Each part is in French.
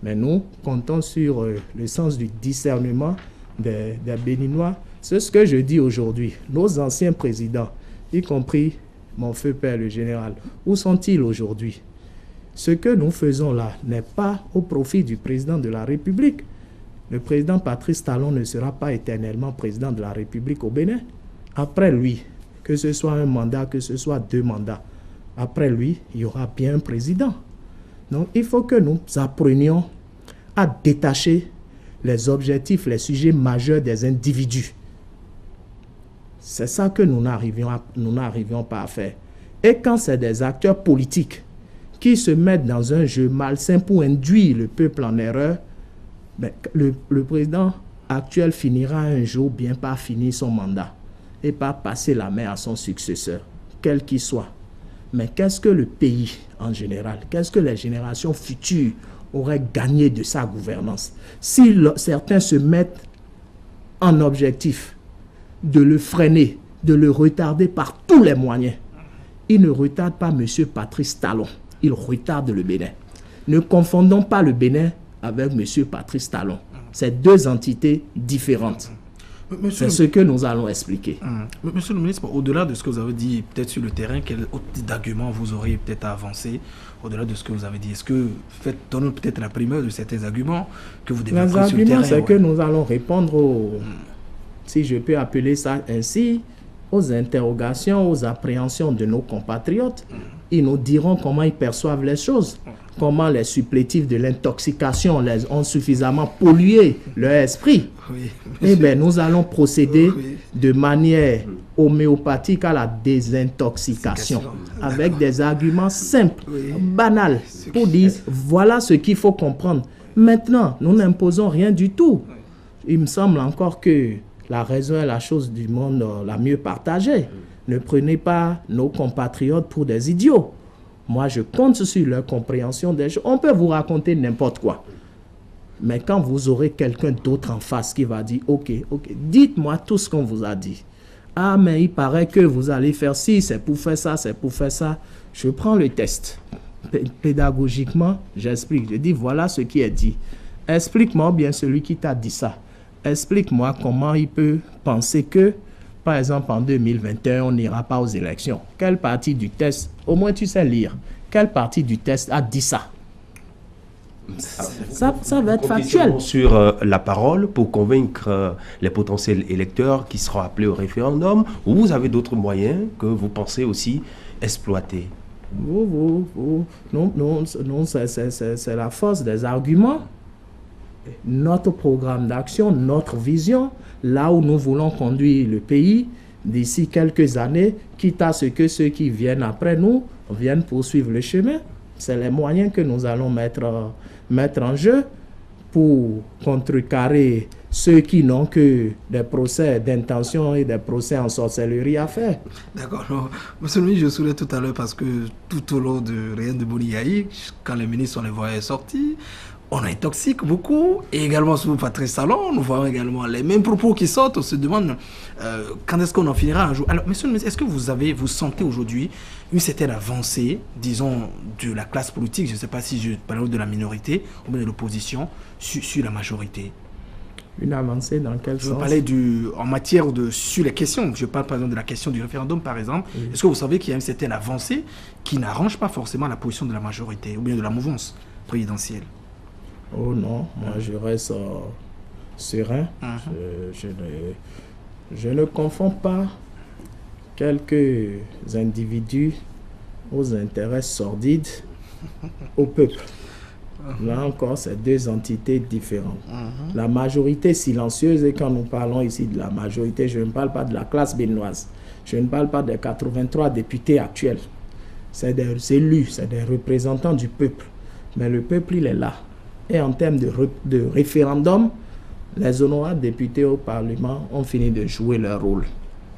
Mais nous comptons sur le sens du discernement des Béninois. C'est ce que je dis aujourd'hui. Nos anciens présidents, y compris mon feu père, le général, où sont-ils aujourd'hui? Ce que nous faisons là n'est pas au profit du président de la République. Le président Patrice Talon ne sera pas éternellement président de la République au Bénin. Après lui, que ce soit un mandat, que ce soit 2 mandats, après lui, il y aura bien un président. Donc, il faut que nous apprenions à détacher les objectifs, les sujets majeurs des individus. C'est ça que nous n'arrivions pas à faire. Et quand c'est des acteurs politiques qui se mettent dans un jeu malsain pour induire le peuple en erreur, ben, le président actuel finira un jour bien par finir son mandat et par passer la main à son successeur, quel qu'il soit. Mais qu'est-ce que le pays en général, qu'est-ce que les générations futures auraient gagné de sa gouvernance? Si certains se mettent en objectif de le freiner, de le retarder par tous les moyens, ils ne retardent pas M. Patrice Talon, ils retardent le Bénin. Ne confondons pas le Bénin avec M. Patrice Talon. C'est 2 entités différentes. C'est ce que nous allons expliquer. Monsieur le ministre, au-delà de ce que vous avez dit, peut-être sur le terrain, quel autre type d'argument vous auriez peut-être à avancer au-delà de ce que vous avez dit? Est-ce que donnez peut-être la primeur de certains arguments que vous devez prendre sur le terrain? Les arguments, c'est que nous allons répondre si je peux appeler ça ainsi, aux interrogations, aux appréhensions de nos compatriotes. Ils nous diront comment ils perçoivent les choses, comment les supplétifs de l'intoxication ont suffisamment pollué leur esprit. Eh bien, nous allons procéder de manière homéopathique à la désintoxication, avec des arguments simples, banals, pour dire voilà ce qu'il faut comprendre. Maintenant, nous n'imposons rien du tout. Il me semble encore que la raison est la chose du monde la mieux partagée. Ne prenez pas nos compatriotes pour des idiots. Moi, je compte sur leur compréhension des choses. On peut vous raconter n'importe quoi. Mais quand vous aurez quelqu'un d'autre en face qui va dire « Ok, dites-moi tout ce qu'on vous a dit. Ah, mais il paraît que vous allez faire ci, c'est pour faire ça, c'est pour faire ça. » Je prends le test. Pédagogiquement, j'explique. Je dis « Voilà ce qui est dit. Explique-moi bien celui qui t'a dit ça. Explique-moi comment il peut penser que, par exemple, en 2021, on n'ira pas aux élections. Quelle partie du test, au moins tu sais lire, quelle partie du test a dit ça? Ça va être factuel. Sur la parole pour convaincre les potentiels électeurs qui seront appelés au référendum, ou vous avez d'autres moyens que vous pensez aussi exploiter? Non, c'est la force des arguments. Notre programme d'action, notre vision, là où nous voulons conduire le pays d'ici quelques années, quitte à ce que ceux qui viennent après nous viennent poursuivre le chemin. C'est les moyens que nous allons mettre en jeu pour contrecarrer ceux qui n'ont que des procès d'intention et des procès en sorcellerie à faire. D'accord. Monsieur le ministre, je soulignais tout à l'heure parce que tout au long de Rien de Boniaï, quand les ministres, on les voyait sortir, on intoxique beaucoup. Et également sous Patrice Talon, nous voyons également les mêmes propos qui sortent. On se demande quand est-ce qu'on en finira un jour. Alors, monsieur le ministre, est-ce que vous sentez aujourd'hui une certaine avancée, disons, de la classe politique, je ne sais pas si je parle de la minorité ou bien de l'opposition, sur la majorité? Une avancée dans quel sens? Je veux parler en matière sur les questions. Je parle par exemple de la question du référendum, par exemple. Oui. Est-ce que vous savez qu'il y a une certaine avancée qui n'arrange pas forcément la position de la majorité ou bien de la mouvance présidentielle? Oh non, moi je reste serein. Je ne confonds pas quelques individus aux intérêts sordides au peuple. Là encore, c'est 2 entités différentes. La majorité silencieuse, et quand nous parlons ici de la majorité, je ne parle pas de la classe béninoise. Je ne parle pas des 83 députés actuels. C'est des élus, c'est des représentants du peuple. Mais le peuple, il est là. Et en termes de référendum, les honorables députés au Parlement ont fini de jouer leur rôle.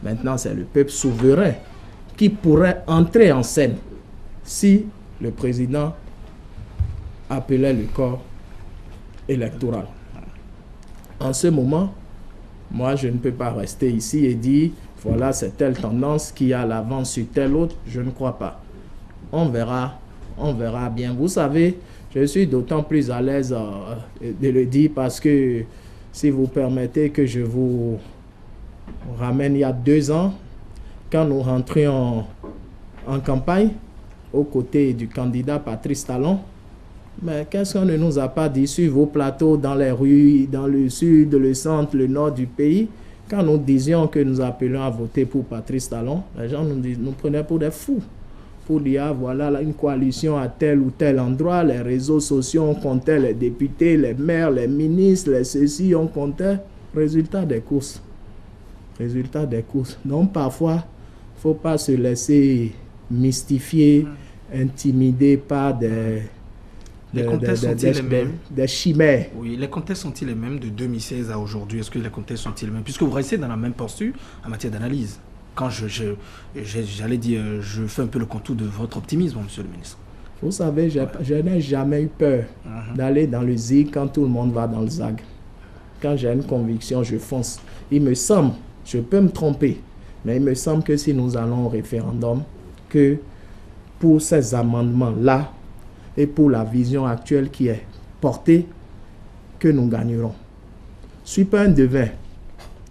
Maintenant, c'est le peuple souverain qui pourrait entrer en scène si le président appelait le corps électoral. En ce moment, moi, je ne peux pas rester ici et dire, voilà, c'est telle tendance qui a l'avance sur telle autre. Je ne crois pas. On verra bien. Vous savez, Je suis d'autant plus à l'aise de le dire parce que, si vous permettez que je vous ramène il y a 2 ans, quand nous rentrions en campagne, aux côtés du candidat Patrice Talon, mais qu'est-ce qu'on ne nous a pas dit sur vos plateaux, dans les rues, dans le sud, le centre, le nord du pays, quand nous disions que nous appelions à voter pour Patrice Talon, les gens nous prenaient pour des fous. Pour dire, voilà là, une coalition à tel ou tel endroit, les réseaux sociaux, on comptait les députés, les maires, les ministres, les ceci, on comptait. Résultat des courses. Résultat des courses. Donc parfois, il ne faut pas se laisser mystifier, intimider par des chimères. Oui, les contextes sont-ils les mêmes de 2016 à aujourd'hui? Est-ce que les contextes sont-ils les mêmes? Puisque vous restez dans la même posture en matière d'analyse. Quand j'allais dire, je fais un peu le contour de votre optimisme, monsieur le ministre. Vous savez, je n'ai jamais eu peur d'aller dans le zig quand tout le monde va dans le zag. Quand j'ai une conviction, je fonce. Il me semble, je peux me tromper, mais il me semble que si nous allons au référendum, que pour ces amendements-là et pour la vision actuelle qui est portée, que nous gagnerons. Je ne suis pas un devin.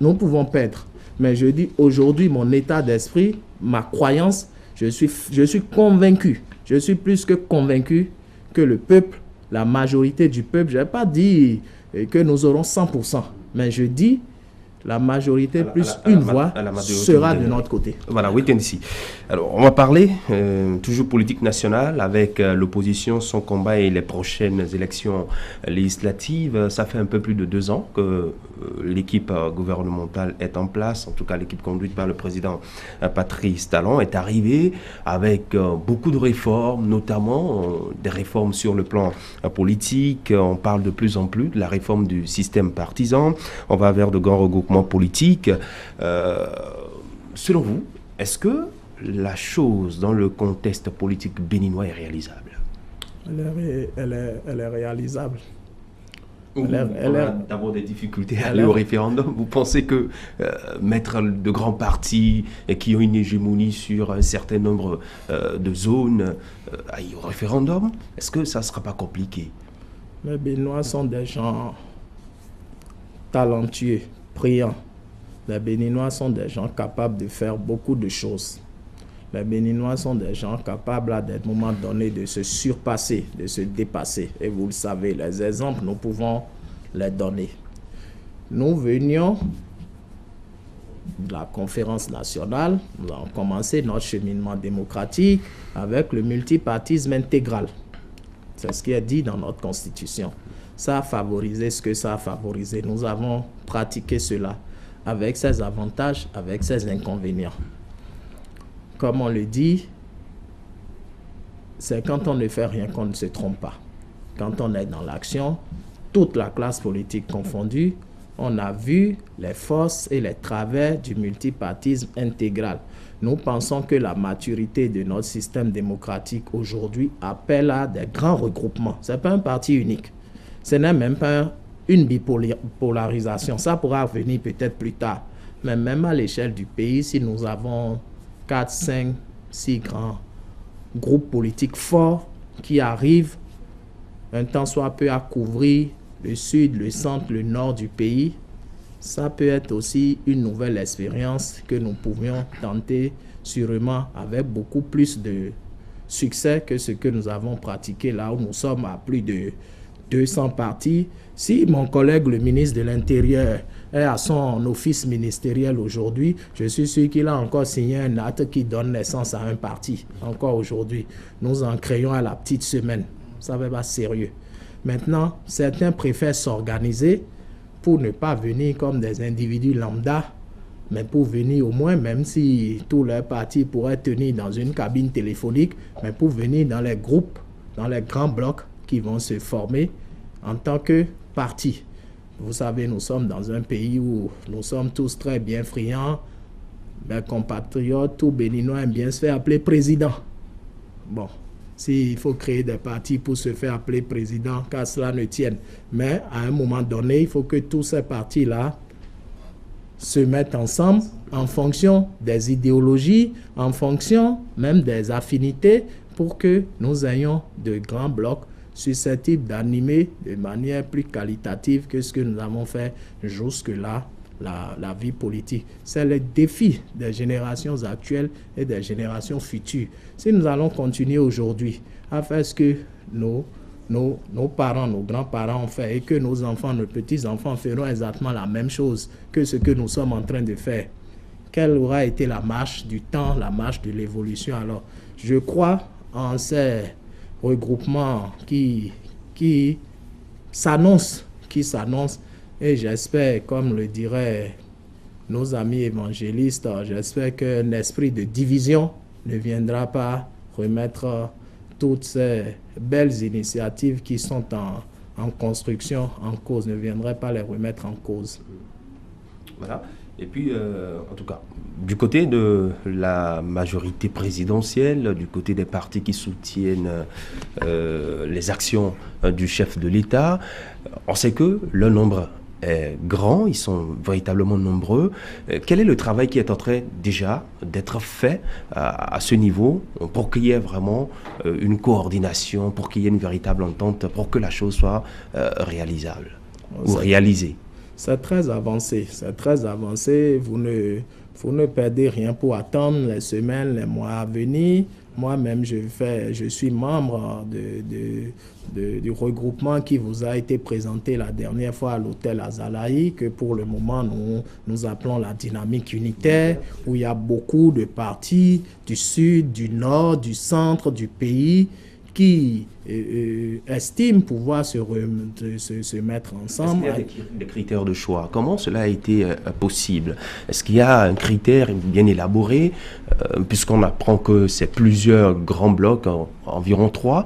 Nous pouvons perdre. Mais je dis aujourd'hui, mon état d'esprit, ma croyance, je suis convaincu, je suis plus que convaincu que le peuple, la majorité du peuple, je n'ai pas dit que nous aurons 100%, mais je dis la majorité plus une voix sera de notre côté. Voilà, oui, ici. Alors, on va parler toujours politique nationale avec l'opposition, son combat et les prochaines élections législatives. Ça fait un peu plus de 2 ans que l'équipe gouvernementale est en place, en tout cas l'équipe conduite par le président Patrice Talon est arrivée avec beaucoup de réformes, notamment des réformes sur le plan politique. On parle de plus en plus de la réforme du système partisan. On va vers de grands regroupements politiques. Selon vous, est-ce que la chose dans le contexte politique béninois est réalisable? Elle est réalisable. On a d'abord des difficultés à aller au référendum. Vous pensez que mettre de grands partis qui ont une hégémonie sur un certain nombre de zones aillent au référendum, est-ce que ça ne sera pas compliqué? Les Béninois sont des gens talentueux, brillants. Les Béninois sont des gens capables de faire beaucoup de choses. Les Béninois sont des gens capables à des moments donnés de se surpasser, de se dépasser. Et vous le savez, les exemples, nous pouvons les donner. Nous venions de la conférence nationale, nous avons commencé notre cheminement démocratique avec le multipartisme intégral. C'est ce qui est dit dans notre constitution. Ça a favorisé ce que ça a favorisé. Nous avons pratiqué cela avec ses avantages, avec ses inconvénients. Comme on le dit, c'est quand on ne fait rien qu'on ne se trompe pas. Quand on est dans l'action, toute la classe politique confondue, on a vu les forces et les travers du multipartisme intégral. Nous pensons que la maturité de notre système démocratique aujourd'hui appelle à des grands regroupements. Ce n'est pas un parti unique. Ce n'est même pas une bipolarisation. Ça pourra venir peut-être plus tard. Mais même à l'échelle du pays, si nous avons 4, 5, 6 grands groupes politiques forts qui arrivent un temps soit peu à couvrir le sud, le centre, le nord du pays, ça peut être aussi une nouvelle expérience que nous pouvions tenter sûrement avec beaucoup plus de succès que ce que nous avons pratiqué là où nous sommes à plus de 200 partis. Si mon collègue, le ministre de l'Intérieur, est à son office ministériel aujourd'hui, je suis sûr qu'il a encore signé un acte qui donne naissance à un parti. Encore aujourd'hui, nous en créons à la petite semaine. Ça n'est pas sérieux. Maintenant, certains préfèrent s'organiser pour ne pas venir comme des individus lambda, mais pour venir au moins, même si tous leurs partis pourraient tenir dans une cabine téléphonique, mais pour venir dans les groupes, dans les grands blocs qui vont se former en tant que parti. Vous savez, nous sommes dans un pays où nous sommes tous très bien friands. Mes compatriotes, tout Béninois aime bien se faire appeler président. Bon, s'il faut créer des partis pour se faire appeler président, qu'à cela ne tienne. Mais à un moment donné, il faut que tous ces partis-là se mettent ensemble en fonction des idéologies, en fonction même des affinités, pour que nous ayons de grands blocs susceptibles d'animer de manière plus qualitative que ce que nous avons fait jusque-là la vie politique. C'est le défi des générations actuelles et des générations futures. Si nous allons continuer aujourd'hui à faire ce que nos parents, nos grands-parents ont fait et que nos enfants, nos petits-enfants feront exactement la même chose que ce que nous sommes en train de faire, quelle aura été la marche du temps, la marche de l'évolution? Alors, je crois en ces regroupements qui s'annoncent, et j'espère, comme le diraient nos amis évangélistes, j'espère qu'un esprit de division ne viendra pas remettre toutes ces belles initiatives qui sont en construction en cause, ne viendraient pas les remettre en cause. Voilà. Et puis, en tout cas, du côté de la majorité présidentielle, du côté des partis qui soutiennent les actions du chef de l'État, on sait que le nombre est grand, ils sont véritablement nombreux. Quel est le travail qui est en train déjà d'être fait à ce niveau pour qu'il y ait vraiment une coordination, pour qu'il y ait une véritable entente, pour que la chose soit réalisable ou réalisée? C'est très avancé, Vous ne perdez rien pour attendre les semaines, les mois à venir. Moi-même, je suis membre du regroupement qui vous a été présenté la dernière fois à l'hôtel Azalaï, que pour le moment, nous appelons la dynamique unitaire, où il y a beaucoup de partis du sud, du nord, du centre du pays qui estiment pouvoir se mettre ensemble. Est-ce qu'il y a des critères de choix? Comment cela a été possible? Est-ce qu'il y a un critère bien élaboré, puisqu'on apprend que c'est plusieurs grands blocs, environ 3,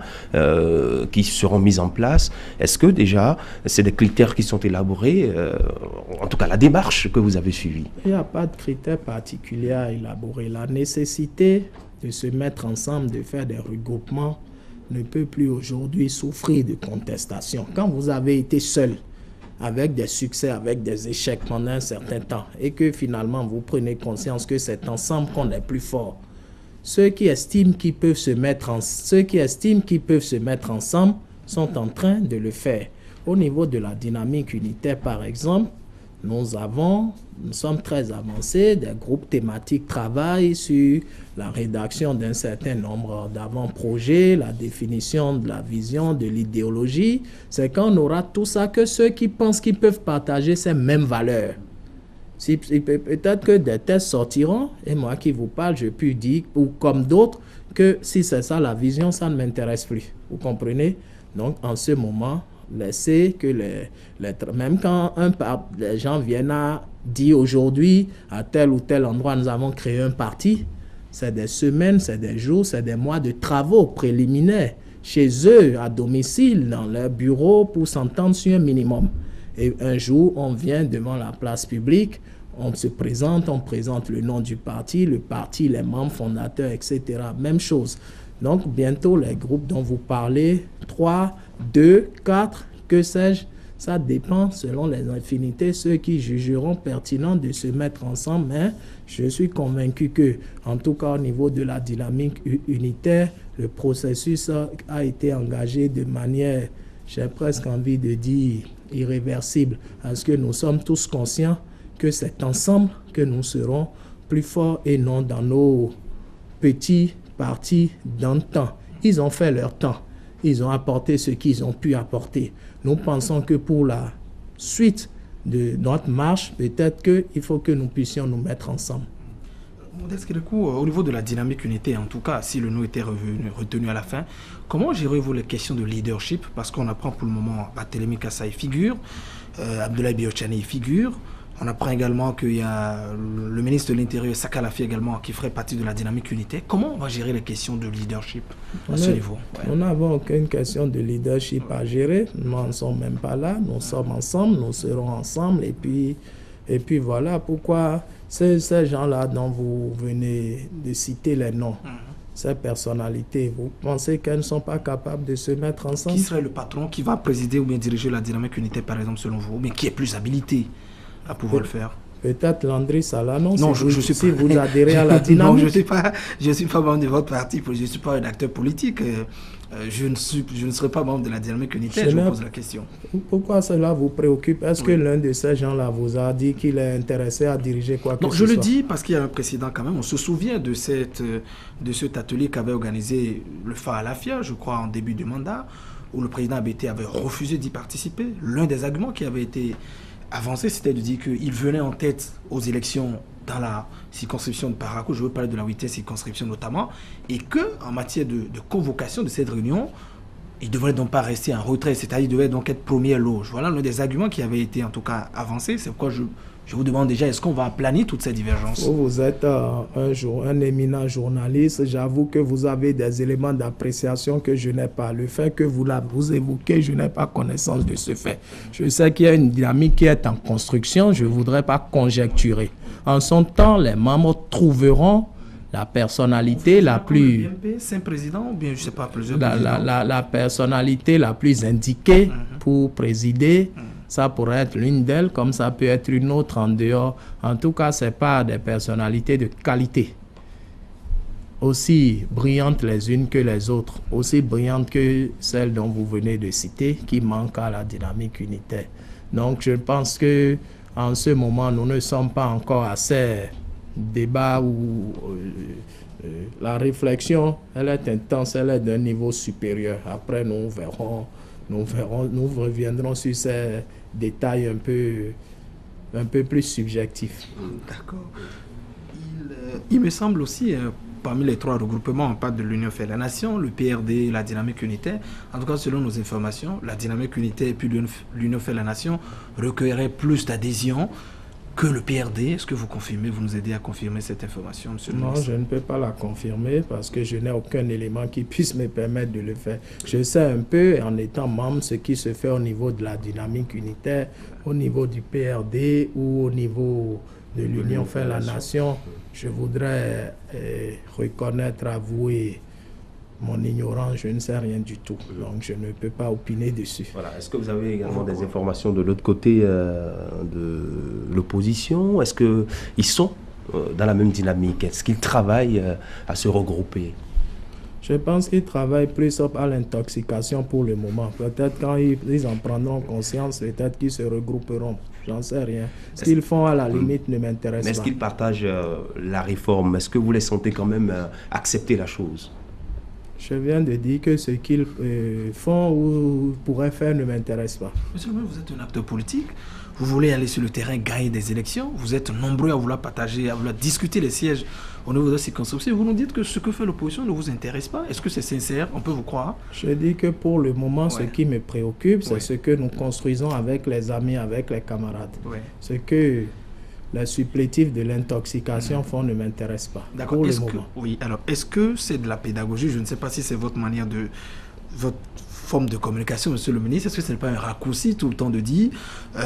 qui seront mis en place? Est-ce que déjà, c'est des critères qui sont élaborés, en tout cas la démarche que vous avez suivie? Il n'y a pas de critères particuliers à élaborer. La nécessité de se mettre ensemble, de faire des regroupements, ne peut plus aujourd'hui souffrir de contestation. Quand vous avez été seul, avec des succès, avec des échecs pendant un certain temps, et que finalement vous prenez conscience que c'est ensemble qu'on est plus fort, ceux qui estiment qu'ils peuvent se mettre ensemble sont en train de le faire. Au niveau de la dynamique unitaire, par exemple, nous sommes très avancés. Des groupes thématiques travaillent sur la rédaction d'un certain nombre d'avant-projets, la définition de la vision, de l'idéologie. C'est quand on aura tout ça que ceux qui pensent qu'ils peuvent partager ces mêmes valeurs. Peut-être que des tests sortiront, et moi qui vous parle, je peux dire, ou comme d'autres, que si c'est ça la vision, ça ne m'intéresse plus. Vous comprenez? Donc, en ce moment, laissez que même quand les gens viennent à dire aujourd'hui, à tel ou tel endroit, nous avons créé un parti, c'est des semaines, c'est des jours, c'est des mois de travaux préliminaires chez eux, à domicile, dans leur bureau, pour s'entendre sur un minimum. Et un jour, on vient devant la place publique, on se présente, on présente le nom du parti, les membres fondateurs, etc. Même chose. Donc, bientôt, les groupes dont vous parlez, 3, 2, 4, que sais-je, ça dépend selon les affinités, ceux qui jugeront pertinent de se mettre ensemble. Mais je suis convaincu que, en tout cas au niveau de la dynamique unitaire, le processus a été engagé de manière, j'ai presque envie de dire, irréversible. Parce que nous sommes tous conscients que c'est ensemble que nous serons plus forts et non dans nos petits partis dans le temps. Ils ont fait leur temps. Ils ont apporté ce qu'ils ont pu apporter. Nous pensons que pour la suite de notre marche, peut-être qu'il faut que nous puissions nous mettre ensemble. Modeste Kérékou, au niveau de la dynamique unité, en tout cas, si le nom était retenu à la fin, comment gérez-vous les questions de leadership? Parce qu'on apprend pour le moment Barthélémy Kassaye figure, Abdoulaye Biotchani figure. On apprend également qu'il y a le ministre de l'Intérieur, Saka Lafi également, qui ferait partie de la dynamique unité. Comment on va gérer les questions de leadership à ce niveau? Nous n'avons aucune question de leadership à gérer. Nous n'en sommes même pas là. Nous sommes ensemble, nous serons ensemble. Et puis voilà pourquoi ces gens-là dont vous venez de citer les noms, ces personnalités, vous pensez qu'elles ne sont pas capables de se mettre ensemble? Qui serait le patron qui va présider ou bien diriger la dynamique unité, par exemple, selon vous? Mais qui est plus habilité à pouvoir le faire? Peut-être Landry Salanon, non, si vous adhérez à la dynamique. Non, je suis pas membre de votre parti, je ne suis pas un acteur politique. je ne serai pas membre de la dynamique unitaire, je vous pose la question. Pourquoi cela vous préoccupe? Est-ce que l'un de ces gens-là vous a dit qu'il est intéressé à diriger quoi que ce soit? Je le dis parce qu'il y a un précédent quand même. On se souvient de cet atelier qu'avait organisé le FA à la FIA, je crois, en début de mandat, où le président Abete avait refusé d'y participer. L'un des arguments qui avait été avancé, c'était de dire qu'il venait en tête aux élections dans la circonscription de Parakou, je veux parler de la 8e circonscription notamment, et qu'en matière de convocation de cette réunion, il ne devrait donc pas rester en retrait, c'est-à-dire qu'il devait donc être première loge. Voilà l'un des arguments qui avait été en tout cas avancé. C'est pourquoi je vous demande déjà, est-ce qu'on va aplanir toutes ces divergences? Vous êtes un éminent journaliste. J'avoue que vous avez des éléments d'appréciation que je n'ai pas. Le fait que vous évoquez, je n'ai pas connaissance de ce fait. Je sais qu'il y a une dynamique qui est en construction. Je ne voudrais pas conjecturer. En son temps, les membres trouveront la personnalité la plus... Saint-président ou bien, je sais pas, plusieurs la personnalité la plus indiquée pour présider. Ça pourrait être l'une d'elles, comme ça peut être une autre en dehors. En tout cas, ce n'est pas des personnalités de qualité, aussi brillantes les unes que les autres, aussi brillantes que celles dont vous venez de citer, qui manquent à la dynamique unitaire. Donc, je pense que en ce moment, nous ne sommes pas encore à ces débats où la réflexion, elle est intense, elle est d'un niveau supérieur. Après, nous reviendrons sur ces détails un peu plus subjectifs. D'accord. Il me semble aussi, parmi les trois regroupements, on parle de l'Union fait la Nation, le PRD, la dynamique unitaire. En tout cas, selon nos informations, la dynamique unitaire et puis l'Union fait la Nation recueillerait plus d'adhésion que le PRD. Est-ce que vous confirmez, vous nous aidez à confirmer cette information, monsieur le ministre? Non, je ne peux pas la confirmer parce que je n'ai aucun élément qui puisse me permettre de le faire. Je sais un peu, en étant membre, ce qui se fait au niveau de la dynamique unitaire, au niveau du PRD ou au niveau de l'Union fait la Nation. Je voudrais reconnaître, avouer mon ignorance, je ne sais rien du tout. Donc, je ne peux pas opiner dessus. Voilà. Est-ce que vous avez également des informations de l'autre côté de l'opposition? Est-ce qu'ils sont dans la même dynamique? Est-ce qu'ils travaillent à se regrouper? Je pense qu'ils travaillent plus à l'intoxication pour le moment. Peut-être quand ils en prendront conscience, peut-être qu'ils se regrouperont. J'en sais rien. Ce qu'ils font à la limite ne m'intéresse pas. Est-ce qu'ils partagent la réforme? Est-ce que vous les sentez quand même accepter la chose? Je viens de dire que ce qu'ils font ou pourraient faire ne m'intéresse pas. Monsieur le maire, vous êtes un acteur politique. Vous voulez aller sur le terrain, gagner des élections. Vous êtes nombreux à vouloir partager, à vouloir discuter les sièges au niveau de la circonscription. Vous nous dites que ce que fait l'opposition ne vous intéresse pas. Est-ce que c'est sincère? On peut vous croire? Je dis que pour le moment, ce qui me préoccupe, c'est ce que nous construisons avec les amis, avec les camarades. Ce que les supplétifs de l'intoxication font ne m'intéresse pas. D'accord. Alors, est-ce que c'est de la pédagogie? Je ne sais pas si c'est votre manière de... votre forme de communication, monsieur le ministre. Est-ce que ce n'est pas un raccourci tout le temps de dire,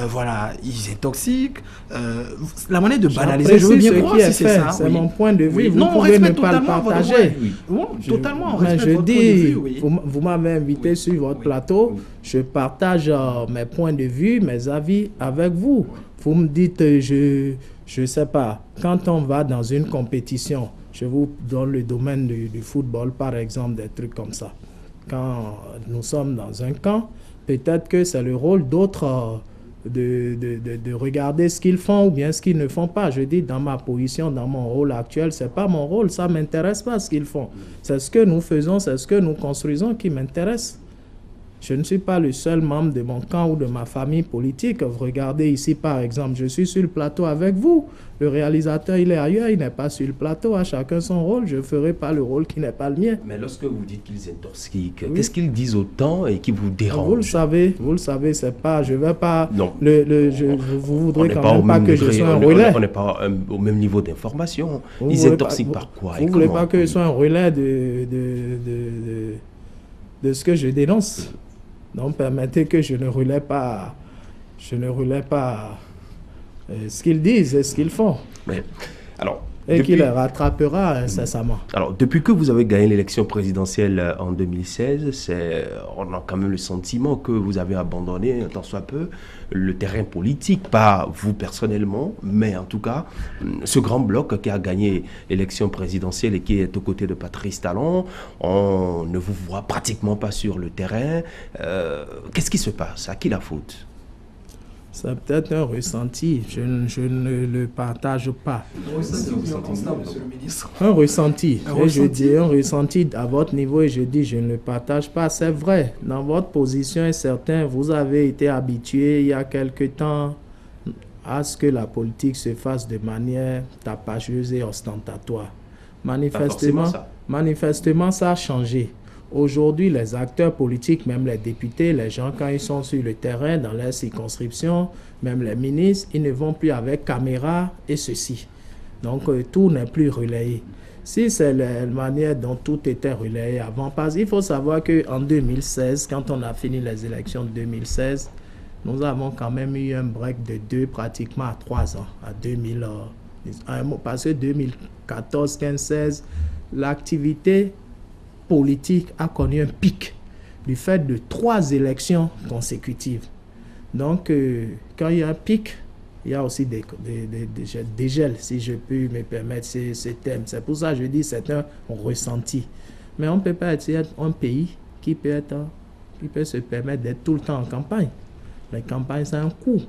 voilà, ils intoxiquent, la manière de banaliser, je veux bien croire si c'est ça. C'est mon point de vue. Vous non, pouvez ne pas le partager. Totalement, on respecte votre point de vue. Vous m'avez invité sur votre plateau. Je partage mes points de vue, mes avis avec vous. Vous me dites, je ne sais pas, quand on va dans une compétition, je vous donne le domaine du football, par exemple, des trucs comme ça. Quand nous sommes dans un camp, peut-être que c'est le rôle d'autres de regarder ce qu'ils font ou bien ce qu'ils ne font pas. Je dis, dans ma position, dans mon rôle actuel, ce n'est pas mon rôle, ça ne m'intéresse pas ce qu'ils font. C'est ce que nous faisons, c'est ce que nous construisons qui m'intéresse. Je ne suis pas le seul membre de mon camp ou de ma famille politique. Regardez ici, par exemple, je suis sur le plateau avec vous. Le réalisateur, il est ailleurs, il n'est pas sur le plateau. À chacun son rôle. Je ne ferai pas le rôle qui n'est pas le mien. Mais lorsque vous dites qu'ils intoxiquent, qu'est-ce qu'ils disent autant et qui vous dérange? Vous le savez, c'est pas... Je ne vais pas... Non. Vous voudrez quand même pas que je sois un relais. On n'est pas au même niveau d'information. Ils intoxiquent par quoi? Vous ne voulez pas que je sois un relais de ce que je dénonce? Donc, permettez que je ne relaie pas ce qu'ils disent et ce qu'ils font. Mais, alors, et qui les rattrapera incessamment. Alors, depuis que vous avez gagné l'élection présidentielle en 2016, on a quand même le sentiment que vous avez abandonné, tant soit peu, le terrain politique, pas vous personnellement, mais en tout cas, ce grand bloc qui a gagné l'élection présidentielle et qui est aux côtés de Patrice Talon, on ne vous voit pratiquement pas sur le terrain. Qu'est-ce qui se passe? À qui la faute? C'est peut-être un ressenti, je ne le partage pas. Un ressenti, monsieur le ministre. Un ressenti. Un Et je ressenti. dis un ressenti à votre niveau et je dis je ne le partage pas. C'est vrai, dans votre position est certain, vous avez été habitué il y a quelque temps à ce que la politique se fasse de manière tapageuse et ostentatoire. forcément ça. Manifestement, ça a changé. Aujourd'hui, les acteurs politiques, même les députés, les gens, quand ils sont sur le terrain, dans leur circonscription, même les ministres, ils ne vont plus avec caméra et ceci. Donc, tout n'est plus relayé. Si c'est la manière dont tout était relayé avant, parce qu'il faut savoir qu'en 2016, quand on a fini les élections de 2016, nous avons quand même eu un break de 2 pratiquement à 3 ans, à 2000, parce que 2014, 15, 16, l'activité politique a connu un pic du fait de 3 élections consécutives. Donc, quand il y a un pic, il y a aussi des dégels, si je peux me permettre ces termes. C'est pour ça que je dis c'est un ressenti. Mais on ne peut pas être un pays qui peut se permettre d'être tout le temps en campagne. Les campagnes, ça a un coût.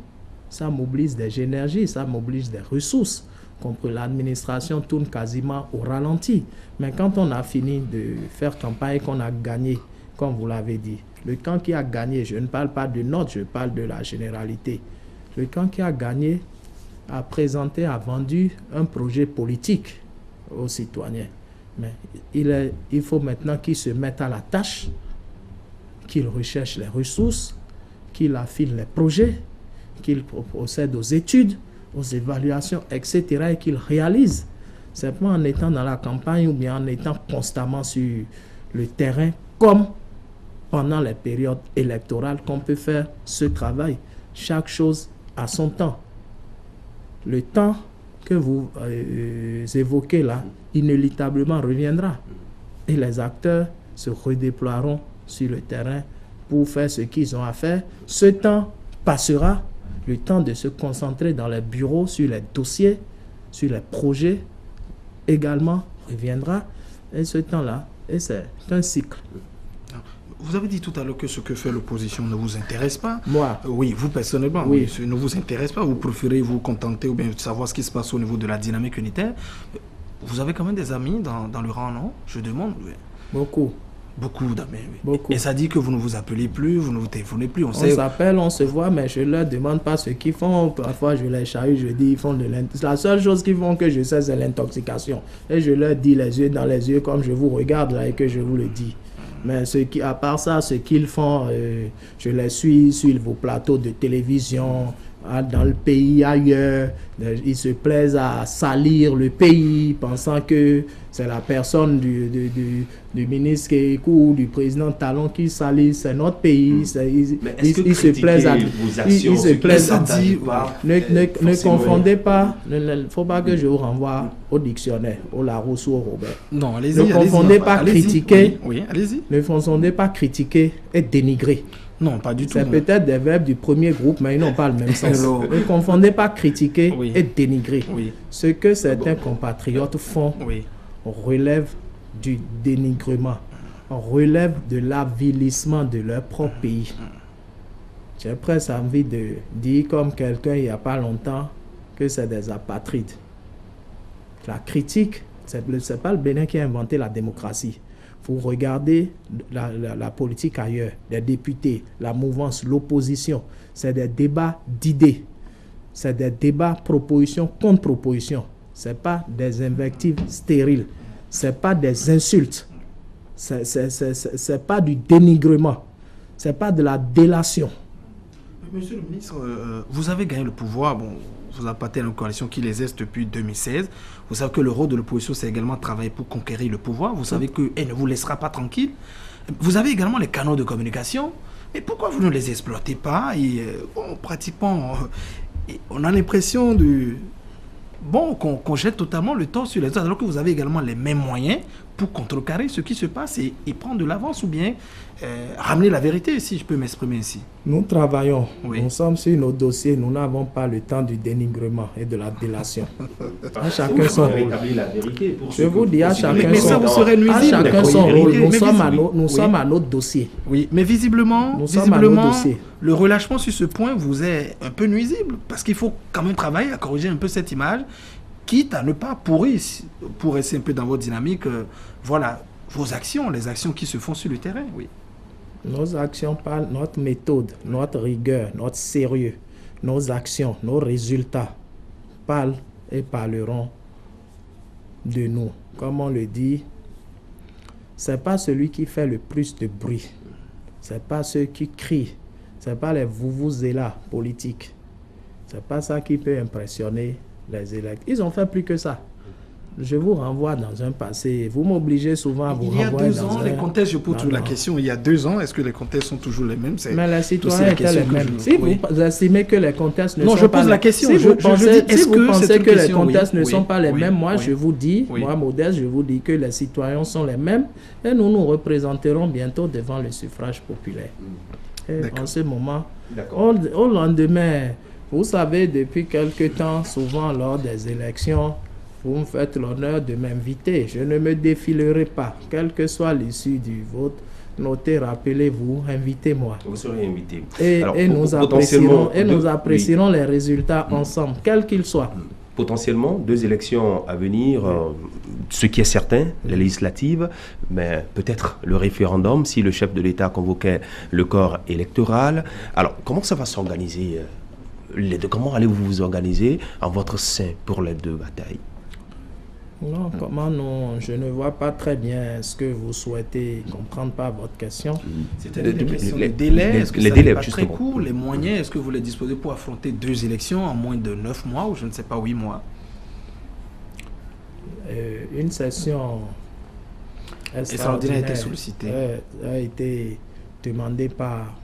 Ça mobilise des énergies, ça mobilise des ressources. L'administration tourne quasiment au ralenti. Mais quand on a fini de faire campagne, qu'on a gagné, comme vous l'avez dit, le camp qui a gagné, je ne parle pas de notre, je parle de la généralité. Le camp qui a gagné a présenté, a vendu un projet politique aux citoyens. Mais il faut maintenant qu'ils se mettent à la tâche, qu'ils recherchent les ressources, qu'ils affinent les projets, qu'ils procèdent aux études, aux évaluations, etc. et qu'ils réalisent. C'est pas en étant dans la campagne ou bien en étant constamment sur le terrain, comme pendant les périodes électorales, qu'on peut faire ce travail. Chaque chose à son temps. Le temps que vous évoquez là, inéluctablement reviendra. Et les acteurs se redéploieront sur le terrain pour faire ce qu'ils ont à faire. Ce temps passera. Le temps de se concentrer dans les bureaux, sur les dossiers, sur les projets, également reviendra. Et ce temps-là, c'est un cycle. Vous avez dit tout à l'heure que ce que fait l'opposition ne vous intéresse pas. Moi? Oui, vous personnellement, Oui. ce ne vous intéresse pas. Vous préférez vous contenter ou bien savoir ce qui se passe au niveau de la dynamique unitaire. Vous avez quand même des amis dans le rang, non? Je demande. Oui. Beaucoup. Beaucoup d'amis, oui. Beaucoup. Et ça dit que vous ne vous appelez plus, vous ne vous téléphonez plus. On s'appelle, on se voit, mais je ne leur demande pas ce qu'ils font. Parfois, je les charrie, je dis, ils font de l'intoxication. La seule chose qu'ils font que je sais, c'est l'intoxication. Et je leur dis les yeux dans les yeux, comme je vous regarde là et que je vous le dis. Mais à part ça, ce qu'ils font, je les suis sur vos plateaux de télévision, dans le pays, ailleurs. Ils se plaisent à salir le pays, pensant que c'est la personne du ministre Kékou, du président Talon qui salit, c'est notre pays. Ils se plaisent à... Ils se plaisent à dire... Ne confondez pas, il ne faut pas que je vous renvoie au dictionnaire, au Larousse ou au Robert. Non, allez-y. Ne confondez pas critiquer. Oui, allez-y. Ne confondez pas critiquer et dénigrer. Non, pas du tout. C'est peut-être des verbes du premier groupe, mais ils n'ont pas le même sens. Ne confondez pas critiquer et dénigrer. Oui. Ce que certains compatriotes font relève du dénigrement, relève de l'avilissement de leur propre pays. J'ai presque envie de dire, comme quelqu'un il n'y a pas longtemps, que c'est des apatrides. La critique, c'est pas le Bénin qui a inventé la démocratie. Vous regardez la politique ailleurs, les députés, la mouvance, l'opposition. C'est des débats d'idées. C'est des débats proposition contre proposition. Ce n'est pas des invectives stériles. Ce n'est pas des insultes. Ce n'est pas du dénigrement. Ce n'est pas de la délation. Monsieur le ministre, vous avez gagné le pouvoir. Bon, vous appartenez à une coalition qui les est depuis 2016. Vous savez que le rôle de l'opposition, c'est également travailler pour conquérir le pouvoir. Vous savez qu'elle ne vous laissera pas tranquille. Vous avez également les canaux de communication. Mais pourquoi vous ne les exploitez pas? Et, bon, pratiquement, on a l'impression bon, qu'on jette totalement le tort sur les autres, alors que vous avez également les mêmes moyens pour contrecarrer ce qui se passe et prendre de l'avance ou bien ramener la vérité, si je peux m'exprimer ainsi. Nous travaillons, Oui. nous sommes sur nos dossiers, nous n'avons pas le temps du dénigrement et de la délation. À chacun son rôle. Rétablir la vérité pour Je ceux vous que dis, à vous considérez chacun Mais ça son vous dans- serait À nuisible. chacun Oui, son rôle. mais Nous visible- nous oui. sommes à notre dossier. Oui, mais visiblement, Nous sommes à nos dossiers. le relâchement sur ce point vous est un peu nuisible parce qu'il faut quand même travailler à corriger un peu cette image, quitte à ne pas pourrir, pour rester un peu dans votre dynamique, voilà, vos actions, les actions qui se font sur le terrain, oui. Nos actions parlent, notre méthode, notre rigueur, notre sérieux, nos actions, nos résultats parlent et parleront de nous. Comme on le dit, c'est pas celui qui fait le plus de bruit, c'est pas ceux qui crient, c'est pas les vuvuzela politiques, c'est pas ça qui peut impressionner les électeurs. Ils ont fait plus que ça. Je vous renvoie dans un passé. Vous m'obligez souvent à vous Il y a renvoyer 2 dans ans, un... les contextes, je pose toujours la non. question, il y a 2 ans, est-ce que les contextes sont toujours les mêmes? Mais les aussi citoyens la étaient question les que mêmes. je- Si oui. vous estimez que les contextes ne Non, sont je pas pose la les- question. si Je vous pensez, dis, si est-ce vous que pensez c'est une que les question? contextes Oui, ne oui, sont pas les oui, mêmes, moi oui. je vous dis, Oui. moi Modeste, je vous dis que les citoyens sont les mêmes et nous nous représenterons bientôt devant le suffrage populaire. Et D'accord. en ce moment, D'accord. au lendemain, vous savez, depuis quelque temps, souvent lors des élections, vous me faites l'honneur de m'inviter. Je ne me défilerai pas, quelle que soit l'issue du vote. Notez, rappelez-vous, invitez-moi. Vous serez invité. Et, Alors, et nous potentiellement, apprécierons les résultats ensemble, quels qu'ils soient. Potentiellement, 2 élections à venir, ce qui est certain, les législatives, mais peut-être le référendum si le chef de l'État convoquait le corps électoral. Alors, comment ça va s'organiser les deux? Comment allez-vous vous organiser en votre sein pour les 2 batailles? Non, comment non? Je ne vois pas très bien ce que vous souhaitez comprendre par votre question. C'est-à-dire Les- des questions les- de délai, les- est-ce que les ça délais, n'est pas très justement. court? Les moyens, est-ce que vous les disposez pour affronter 2 élections en moins de 9 mois ou je ne sais pas, 8 mois? Une session Extraordinaire a été sollicitée. a été demandée par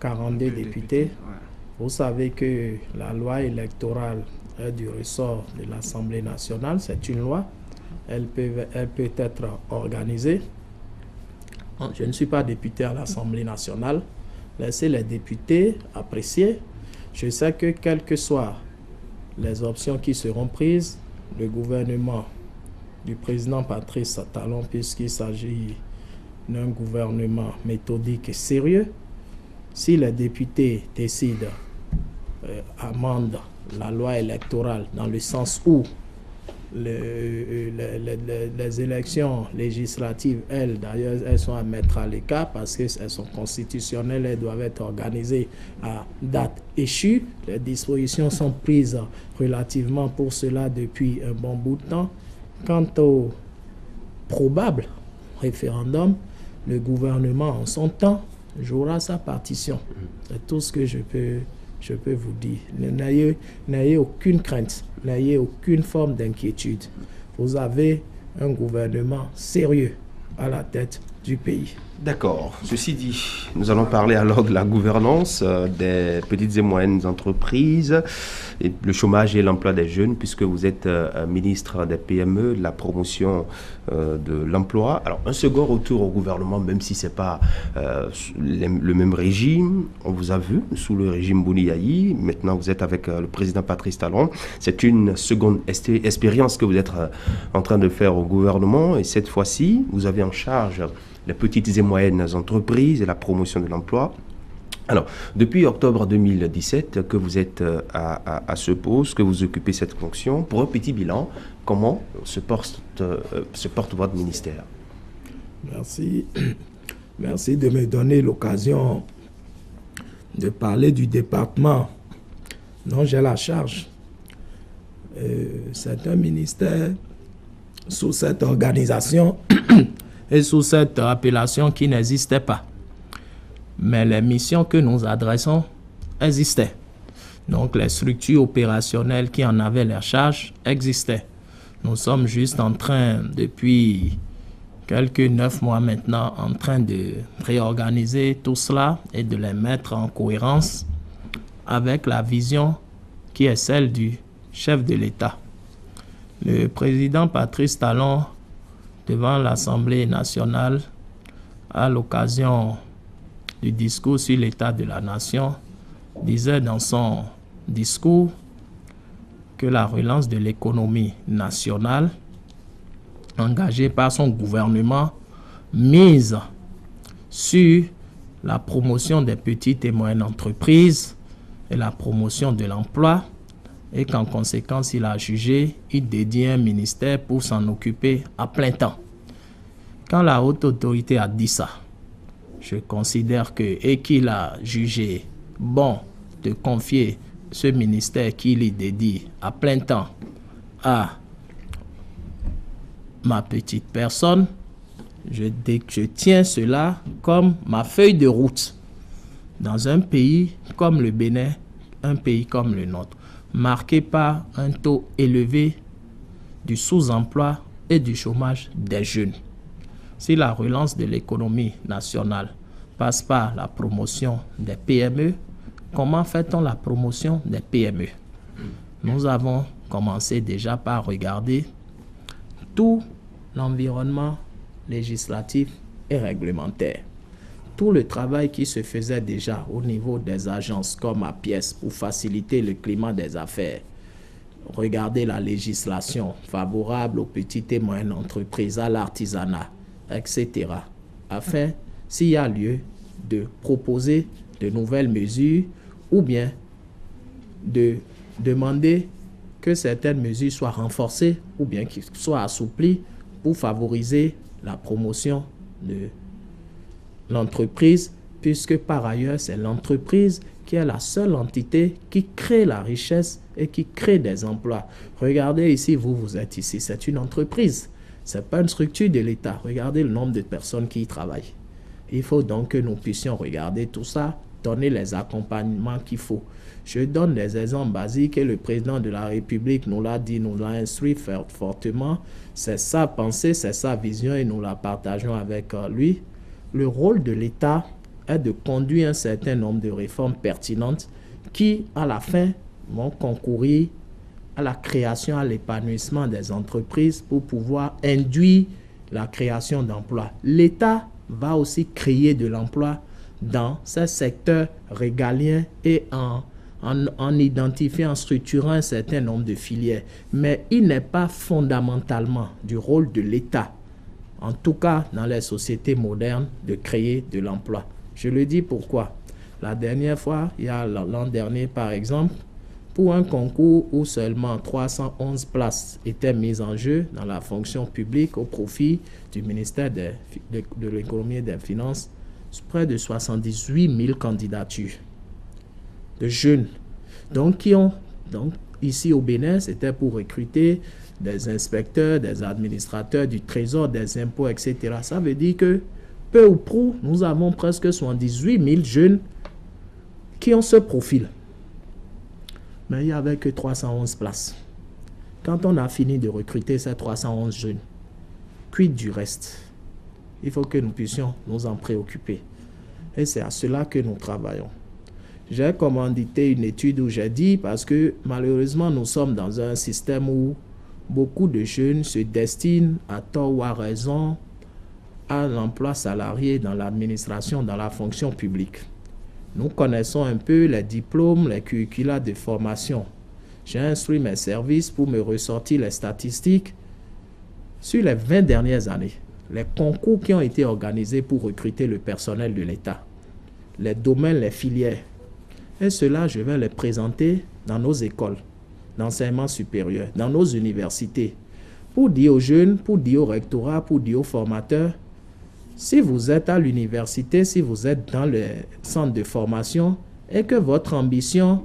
42 députés. Ouais. Vous savez que la loi électorale est du ressort de l'Assemblée nationale. C'est une loi. Elle peut être organisée. Je ne suis pas député à l'Assemblée nationale. Laissez les députés apprécier. Je sais que quelles que soient les options qui seront prises, le gouvernement du président Patrice Talon, puisqu'il s'agit d'un gouvernement méthodique et sérieux, si les députés décident amendent la loi électorale dans le sens où les élections législatives, elles, d'ailleurs, elles sont à mettre à l'écart parce qu'elles sont constitutionnelles, elles doivent être organisées à date échue. Les dispositions sont prises relativement pour cela depuis un bon bout de temps. Quant au probable référendum, le gouvernement, en son temps, jouera sa partition. C'est tout ce que je peux vous dire. N'ayez aucune crainte, n'ayez aucune forme d'inquiétude. Vous avez un gouvernement sérieux à la tête du pays. D'accord. Ceci dit, nous allons parler alors de la gouvernance des petites et moyennes entreprises, et le chômage et l'emploi des jeunes, puisque vous êtes ministre des PME, de la promotion de l'emploi. Alors, un second retour au gouvernement, même si ce n'est pas le même régime. On vous a vu sous le régime Bouni-Yahi. Maintenant, vous êtes avec le président Patrice Talon. C'est une seconde expérience que vous êtes en train de faire au gouvernement. Et cette fois-ci, vous avez en charge les petites et moyennes entreprises et la promotion de l'emploi. Alors, depuis octobre 2017 que vous êtes à ce poste, que vous occupez cette fonction, pour un petit bilan, comment se porte votre ministère? Merci. Merci de me donner l'occasion de parler du département dont j'ai la charge. C'est un ministère sous cette organisation et sous cette appellation qui n'existait pas. Mais les missions que nous adressons existaient. Donc les structures opérationnelles qui en avaient la charge existaient. Nous sommes juste en train, depuis quelques 9 mois maintenant, en train de réorganiser tout cela et de les mettre en cohérence avec la vision qui est celle du chef de l'État. Le président Patrice Talon, devant l'Assemblée nationale, à l'occasion du discours sur l'état de la nation, disait dans son discours que la relance de l'économie nationale, engagée par son gouvernement, mise sur la promotion des petites et moyennes entreprises et la promotion de l'emploi, et qu'en conséquence, il a jugé, il dédie un ministère pour s'en occuper à plein temps. Quand la haute autorité a dit ça, je considère et qu'il a jugé bon de confier ce ministère qu'il y dédie à plein temps à ma petite personne, je tiens cela comme ma feuille de route dans un pays comme le Bénin, un pays comme le nôtre, marqué par un taux élevé du sous-emploi et du chômage des jeunes. Si la relance de l'économie nationale passe par la promotion des PME, comment fait-on la promotion des PME? Nous avons commencé déjà par regarder tout l'environnement législatif et réglementaire. Tout le travail qui se faisait déjà au niveau des agences comme APIES pour faciliter le climat des affaires. Regarder la législation favorable aux petites et moyennes entreprises, à l'artisanat, etc. Afin, s'il y a lieu, de proposer de nouvelles mesures ou bien de demander que certaines mesures soient renforcées ou bien qu'elles soient assouplies pour favoriser la promotion de l'entreprise, puisque par ailleurs, c'est l'entreprise qui est la seule entité qui crée la richesse et qui crée des emplois. Regardez ici, vous êtes ici, c'est une entreprise. Ce n'est pas une structure de l'État. Regardez le nombre de personnes qui y travaillent. Il faut donc que nous puissions regarder tout ça, donner les accompagnements qu'il faut. Je donne des exemples basiques et le président de la République nous l'a dit, nous l'a instruit fortement. C'est sa pensée, c'est sa vision et nous la partageons avec lui. Le rôle de l'État est de conduire un certain nombre de réformes pertinentes qui, à la fin, vont concourir à la création, à l'épanouissement des entreprises pour pouvoir induire la création d'emplois. L'État va aussi créer de l'emploi dans ces secteurs régaliens et en identifiant, en structurant un certain nombre de filières. Mais il n'est pas fondamentalement du rôle de l'État, en tout cas dans les sociétés modernes, de créer de l'emploi. Je le dis pourquoi. La dernière fois, il y a l'an dernier par exemple, pour un concours où seulement 311 places étaient mises en jeu dans la fonction publique au profit du ministère de l'économie et des finances, près de 78 000 candidatures de jeunes. Donc, ici au Bénin, c'était pour recruter des inspecteurs, des administrateurs du trésor, des impôts, etc. Ça veut dire que, peu ou prou, nous avons presque 78 000 jeunes qui ont ce profil. Mais il n'y avait que 311 places. Quand on a fini de recruter ces 311 jeunes, quid du reste? Il faut que nous puissions nous en préoccuper. Et c'est à cela que nous travaillons. J'ai commandité une étude où j'ai dit, parce que malheureusement, nous sommes dans un système où beaucoup de jeunes se destinent, à tort ou à raison, à l'emploi salarié dans l'administration, dans la fonction publique. Nous connaissons un peu les diplômes, les curricula de formation. J'ai instruit mes services pour me ressortir les statistiques sur les 20 dernières années. Les concours qui ont été organisés pour recruter le personnel de l'État, les domaines, les filières. Et cela, je vais les présenter dans nos écoles d'enseignement supérieur, dans nos universités, pour dire aux jeunes, pour dire au rectorat, pour dire aux formateurs, si vous êtes à l'université, si vous êtes dans le centre de formation et que votre ambition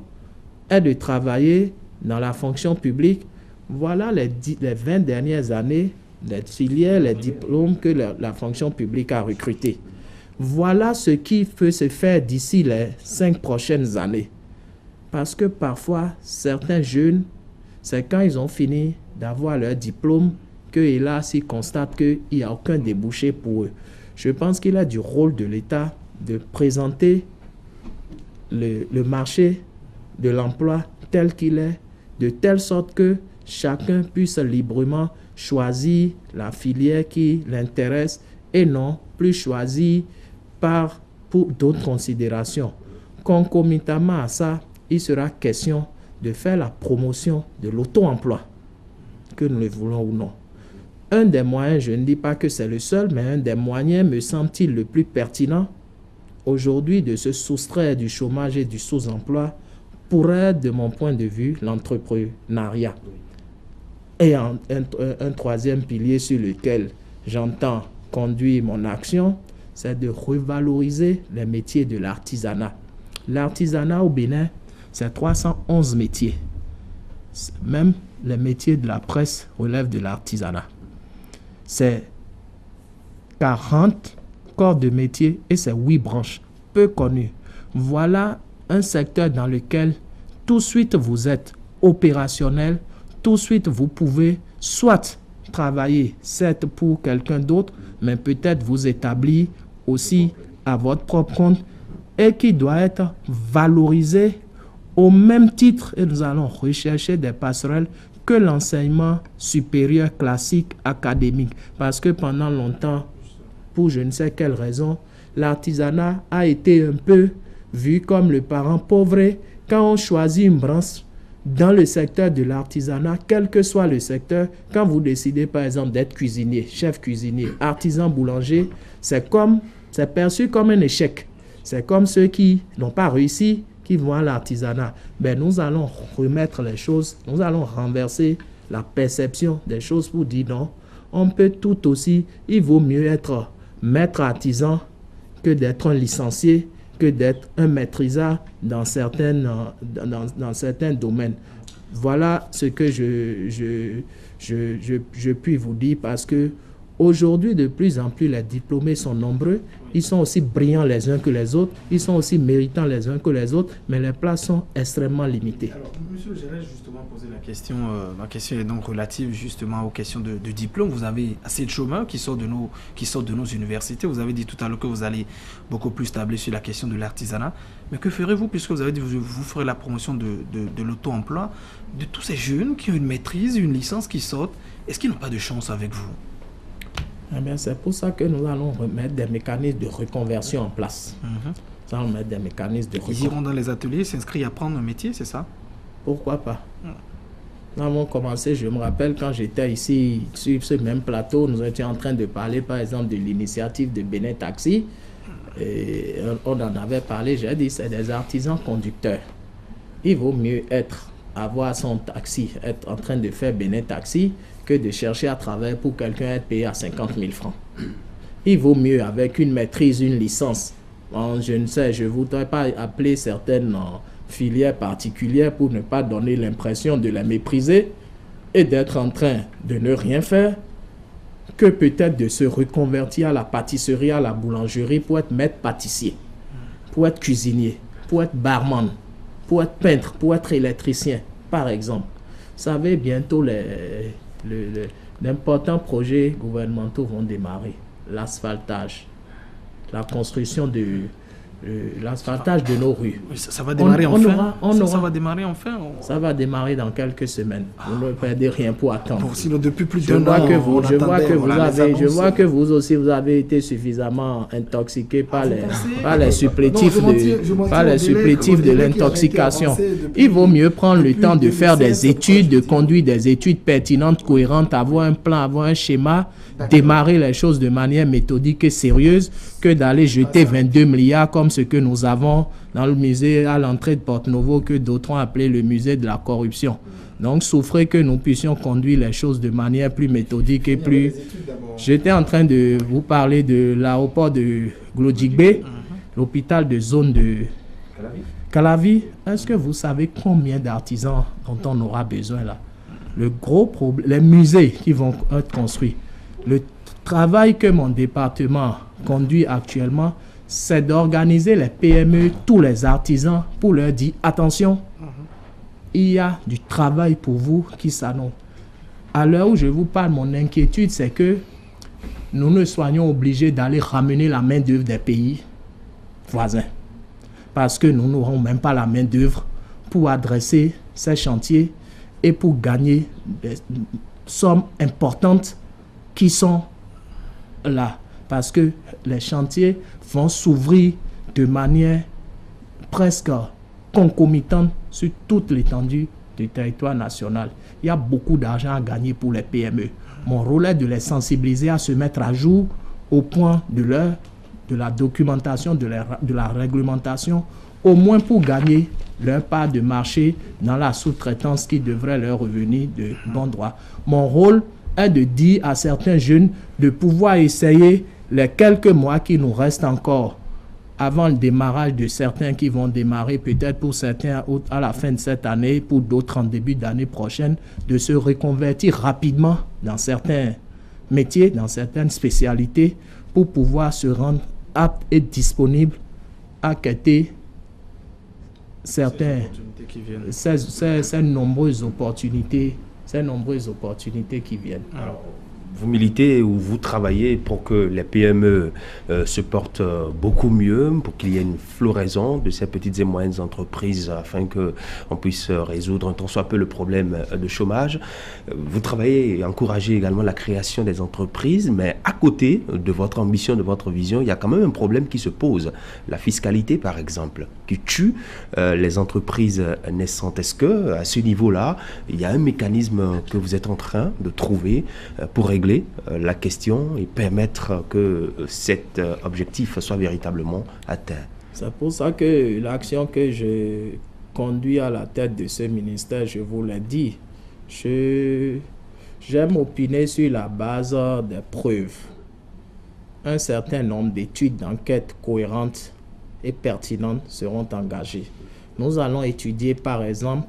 est de travailler dans la fonction publique, voilà les 20 dernières années, les filières, les diplômes que la fonction publique a recrutés. Voilà ce qui peut se faire d'ici les 5 prochaines années. Parce que parfois, certains jeunes, c'est quand ils ont fini d'avoir leur diplôme que, hélas, ils constatent qu'il n'y a aucun débouché pour eux. Je pense qu'il est du rôle de l'État de présenter le marché de l'emploi tel qu'il est, de telle sorte que chacun puisse librement choisir la filière qui l'intéresse et non plus choisir pour d'autres considérations. Concomitamment à ça, il sera question de faire la promotion de l'auto-emploi, que nous le voulons ou non. Un des moyens, je ne dis pas que c'est le seul, mais un des moyens me semble-t-il le plus pertinent aujourd'hui de se soustraire du chômage et du sous-emploi pourrait être, de mon point de vue, l'entrepreneuriat. Et un troisième pilier sur lequel j'entends conduire mon action, c'est de revaloriser les métiers de l'artisanat. L'artisanat au Bénin, c'est 311 métiers. Même les métiers de la presse relèvent de l'artisanat. C'est 40 corps de métiers et c'est 8 branches, peu connues. Voilà un secteur dans lequel tout de suite vous êtes opérationnel, tout de suite vous pouvez soit travailler, certes pour quelqu'un d'autre, mais peut-être vous établir aussi à votre propre compte et qui doit être valorisé au même titre, et nous allons rechercher des passerelles que l'enseignement supérieur classique académique. Parce que pendant longtemps, pour je ne sais quelle raison, l'artisanat a été un peu vu comme le parent pauvre. Quand on choisit une branche dans le secteur de l'artisanat, quel que soit le secteur, quand vous décidez par exemple d'être cuisinier, chef cuisinier, artisan boulanger, c'est perçu comme un échec. C'est comme ceux qui n'ont pas réussi, qui vont à l'artisanat. Mais nous allons remettre les choses, nous allons renverser la perception des choses pour dire non, on peut tout aussi, il vaut mieux être maître artisan que d'être un licencié, que d'être un maîtrisard dans certains domaines. Voilà ce que je puis vous dire parce que aujourd'hui, de plus en plus, les diplômés sont nombreux. Ils sont aussi brillants les uns que les autres. Ils sont aussi méritants les uns que les autres. Mais les places sont extrêmement limitées. Alors, monsieur, j'allais justement poser la question. Ma question est donc relative justement aux questions de diplôme. Vous avez assez de chômeurs qui sortent de nos universités. Vous avez dit tout à l'heure que vous allez beaucoup plus tabler sur la question de l'artisanat. Mais que ferez-vous, puisque vous avez dit que vous ferez la promotion de l'auto-emploi, de tous ces jeunes qui ont une maîtrise, une licence qui sortent? Est-ce qu'ils n'ont pas de chance avec vous? Eh bien, c'est pour ça que nous allons remettre des mécanismes de reconversion en place. Nous allons mettre des mécanismes de Ils iront dans les ateliers, s'inscrire à apprendre un métier, c'est ça? Pourquoi pas? Nous avons commencé, je me rappelle, quand j'étais ici, sur ce même plateau, nous étions en train de parler, par exemple, de l'initiative de Bénin Taxi. Et on en avait parlé, j'ai dit, c'est des artisans conducteurs. Il vaut mieux avoir son taxi, être en train de faire Bénin Taxi, que de chercher à travailler pour quelqu'un être payé à 50 000 francs. Il vaut mieux avec une maîtrise, une licence. Je ne sais, je ne voudrais pas appeler certaines filières particulières pour ne pas donner l'impression de les mépriser et d'être en train de ne rien faire, que peut-être de se reconvertir à la pâtisserie, à la boulangerie pour être maître pâtissier, pour être cuisinier, pour être barman, pour être peintre, pour être électricien, par exemple. Vous savez, bientôt d'importants projets gouvernementaux vont démarrer. L'asphaltage, la construction de l'asphaltage de nos rues. Ça va démarrer enfin. Ça va démarrer enfin. Ça va démarrer dans quelques semaines. Vous ne perdez rien pour attendre. Bon, sinon depuis plus d'un an, je vois que vous aussi vous avez été suffisamment intoxiqué par les supplétifs de l'intoxication. Il vaut mieux prendre le temps de faire des études, de conduire des études pertinentes, cohérentes, avoir un plan, avoir un schéma, démarrer les choses de manière méthodique et sérieuse, que d'aller jeter 22 milliards comme ce que nous avons dans le musée à l'entrée de Porte-Novo, que d'autres ont appelé le musée de la corruption. Donc, souffrez que nous puissions conduire les choses de manière plus méthodique et plus... J'étais en train de vous parler de l'aéroport de Glodjigbe, l'hôpital de zone de Calavi. Est-ce que vous savez combien d'artisans dont on aura besoin là? Le gros problème, les musées qui vont être construits. Le travail que mon département conduit actuellement, c'est d'organiser les PME, tous les artisans, pour leur dire attention, il y a du travail pour vous qui s'annonce. À l'heure où je vous parle, mon inquiétude, c'est que nous ne soyons obligés d'aller ramener la main-d'œuvre des pays voisins. Parce que nous n'aurons même pas la main-d'œuvre pour adresser ces chantiers et pour gagner des sommes importantes qui sont là. Parce que les chantiers vont s'ouvrir de manière presque concomitante sur toute l'étendue du territoire national. Il y a beaucoup d'argent à gagner pour les PME. Mon rôle est de les sensibiliser à se mettre à jour au point de la documentation, de la réglementation, au moins pour gagner leur part de marché dans la sous-traitance qui devrait leur revenir de bon droit. Mon rôle est de dire à certains jeunes de pouvoir essayer les quelques mois qui nous restent encore avant le démarrage de certains qui vont démarrer peut-être pour certains à la fin de cette année, pour d'autres en début d'année prochaine, de se reconvertir rapidement dans certains métiers, dans certaines spécialités, pour pouvoir se rendre apte et disponible à quitter ces nombreuses opportunités qui viennent. Alors, vous militez ou vous travaillez pour que les PME se portent beaucoup mieux, pour qu'il y ait une floraison de ces petites et moyennes entreprises afin qu'on puisse résoudre tant soit peu le problème de chômage. Vous travaillez et encouragez également la création des entreprises, mais à côté de votre ambition, de votre vision, il y a quand même un problème qui se pose. La fiscalité, par exemple, qui tue les entreprises naissantes. Est-ce qu'à ce niveau-là, il y a un mécanisme que vous êtes en train de trouver pour régler la question et permettre que cet objectif soit véritablement atteint? C'est pour ça que l'action que je conduis à la tête de ce ministère, je vous l'ai dit, j'aime opiner sur la base des preuves. Un certain nombre d'études d'enquête cohérentes et pertinentes seront engagées. Nous allons étudier par exemple,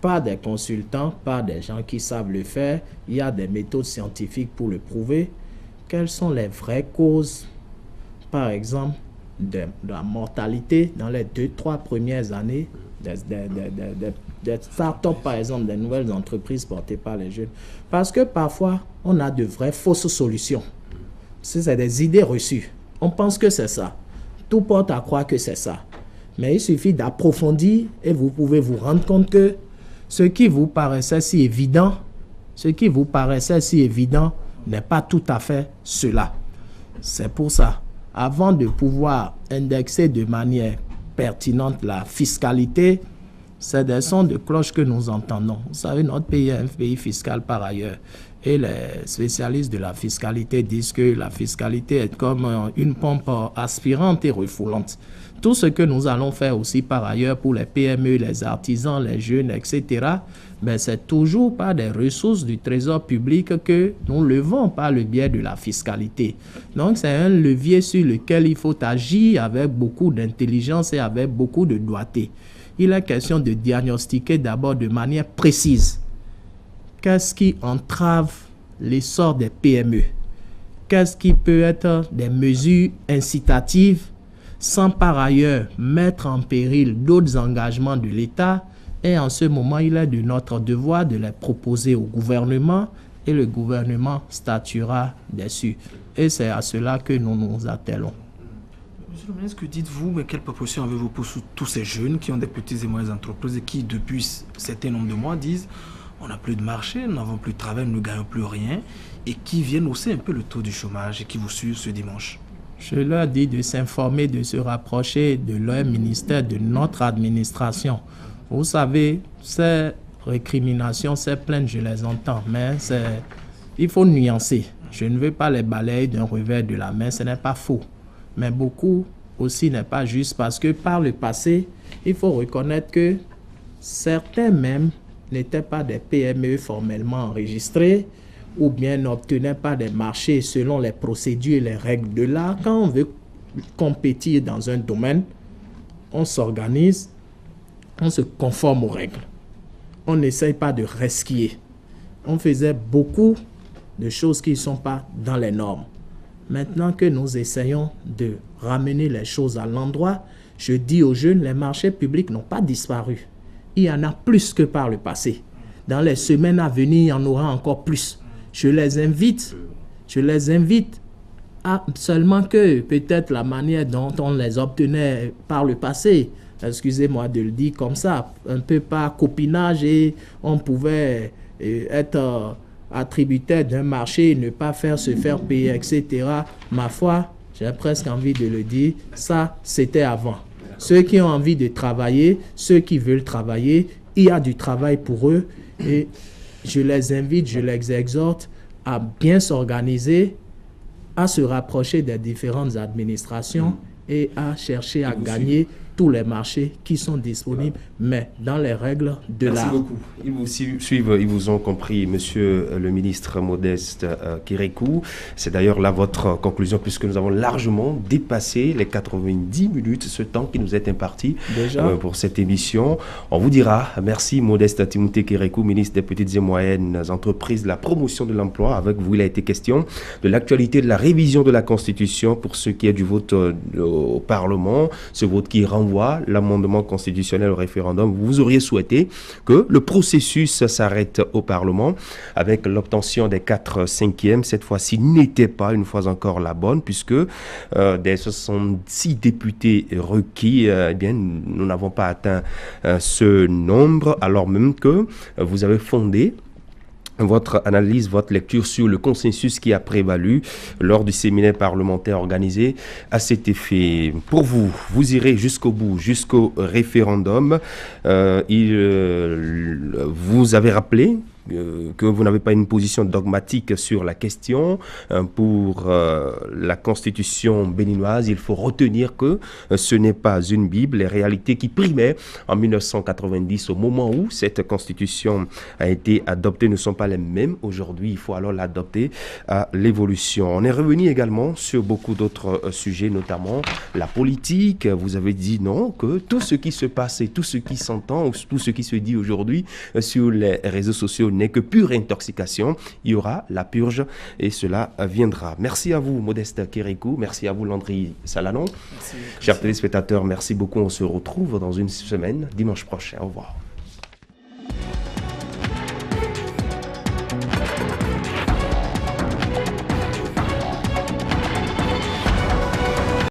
pas des consultants, pas des gens qui savent le faire. Il y a des méthodes scientifiques pour le prouver. Quelles sont les vraies causes, par exemple, de la mortalité dans les 2-3 premières années des start-up, par exemple, des nouvelles entreprises portées par les jeunes. Parce que parfois, on a de vraies fausses solutions. C'est des idées reçues. On pense que c'est ça. Tout porte à croire que c'est ça. Mais il suffit d'approfondir et vous pouvez vous rendre compte que ce qui vous paraissait si évident n'est pas tout à fait cela. C'est pour ça, avant de pouvoir indexer de manière pertinente la fiscalité, c'est des sons de cloche que nous entendons. Vous savez, notre pays est un pays fiscal par ailleurs. Et les spécialistes de la fiscalité disent que la fiscalité est comme une pompe aspirante et refoulante. Tout ce que nous allons faire aussi par ailleurs pour les PME, les artisans, les jeunes, etc., ben c'est toujours par des ressources du trésor public que nous levons par le biais de la fiscalité. Donc c'est un levier sur lequel il faut agir avec beaucoup d'intelligence et avec beaucoup de doigté. Il est question de diagnostiquer d'abord de manière précise qu'est-ce qui entrave l'essor des PME, qu'est-ce qui peut être des mesures incitatives sans par ailleurs mettre en péril d'autres engagements de l'État. Et en ce moment, il est de notre devoir de les proposer au gouvernement et le gouvernement statuera dessus. Et c'est à cela que nous nous attelons. Monsieur le ministre, que dites-vous, mais quelle proposition avez-vous pour tous ces jeunes qui ont des petites et moyennes entreprises et qui, depuis un certain nombre de mois, disent on n'a plus de marché, nous n'avons plus de travail, nous ne gagnons plus rien, et qui viennent hausser un peu le taux du chômage et qui vous suivent ce dimanche? Je leur dis de s'informer, de se rapprocher de leur ministère, de notre administration. Vous savez, ces récriminations, ces plaintes, je les entends, mais il faut nuancer. Je ne veux pas les balayer d'un revers de la main, ce n'est pas faux. Mais beaucoup aussi n'est pas juste parce que par le passé, il faut reconnaître que certains même n'étaient pas des PME formellement enregistrés ou bien n'obtenaient pas des marchés selon les procédures et les règles de l'art. Quand on veut compétir dans un domaine, on s'organise, on se conforme aux règles. On n'essaye pas de resquiller. On faisait beaucoup de choses qui ne sont pas dans les normes. Maintenant que nous essayons de ramener les choses à l'endroit, je dis aux jeunes, les marchés publics n'ont pas disparu. Il y en a plus que par le passé. Dans les semaines à venir, il y en aura encore plus. Je les invite à seulement que peut-être la manière dont on les obtenait par le passé excusez-moi de le dire comme ça, un peu par copinage, et on pouvait être attributaire d'un marché et ne pas se faire payer, etc. Ma foi, j'ai presque envie de le dire, ça, c'était avant. Ceux qui ont envie de travailler, ceux qui veulent travailler, il y a du travail pour eux, et je les invite, je les exhorte à bien s'organiser, à se rapprocher des différentes administrations et à chercher à gagner tous les marchés qui sont disponibles, mais dans les règles de l'art. Merci beaucoup. Ils vous suivent, ils vous ont compris, monsieur le ministre Modeste Kérékou. C'est d'ailleurs là votre conclusion, puisque nous avons largement dépassé les 90 minutes, ce temps qui nous est imparti pour cette émission. On vous dira merci Modeste Timothée Kérékou, ministre des petites et moyennes entreprises, de la promotion de l'emploi. Avec vous, il a été question de l'actualité de la révision de la Constitution pour ce qui est du vote au Parlement, ce vote qui renvoie l'amendement constitutionnel au référendum. Vous auriez souhaité que le processus s'arrête au Parlement avec l'obtention des 4/5e. Cette fois-ci n'était pas une fois encore la bonne, puisque des 66 députés requis, eh bien, nous n'avons pas atteint ce nombre, alors même que vous avez fondé votre analyse, votre lecture sur le consensus qui a prévalu lors du séminaire parlementaire organisé à cet effet. Pour vous, vous irez jusqu'au bout, jusqu'au référendum. Vous avez rappelé que vous n'avez pas une position dogmatique sur la question. Pour la constitution béninoise, il faut retenir que ce n'est pas une Bible. Les réalités qui primaient en 1990, au moment où cette constitution a été adoptée, ne sont pas les mêmes aujourd'hui. Il faut alors l'adopter à l'évolution. On est revenu également sur beaucoup d'autres sujets, notamment la politique. Vous avez dit non, que tout ce qui se passe et tout ce qui s'entend, tout ce qui se dit aujourd'hui sur les réseaux sociaux n'est que pure intoxication. Il y aura la purge et cela viendra. Merci à vous, Modeste Kérékou. Merci à vous, Landry Salanon. Chers téléspectateurs, merci beaucoup. On se retrouve dans une semaine, dimanche prochain. Au revoir.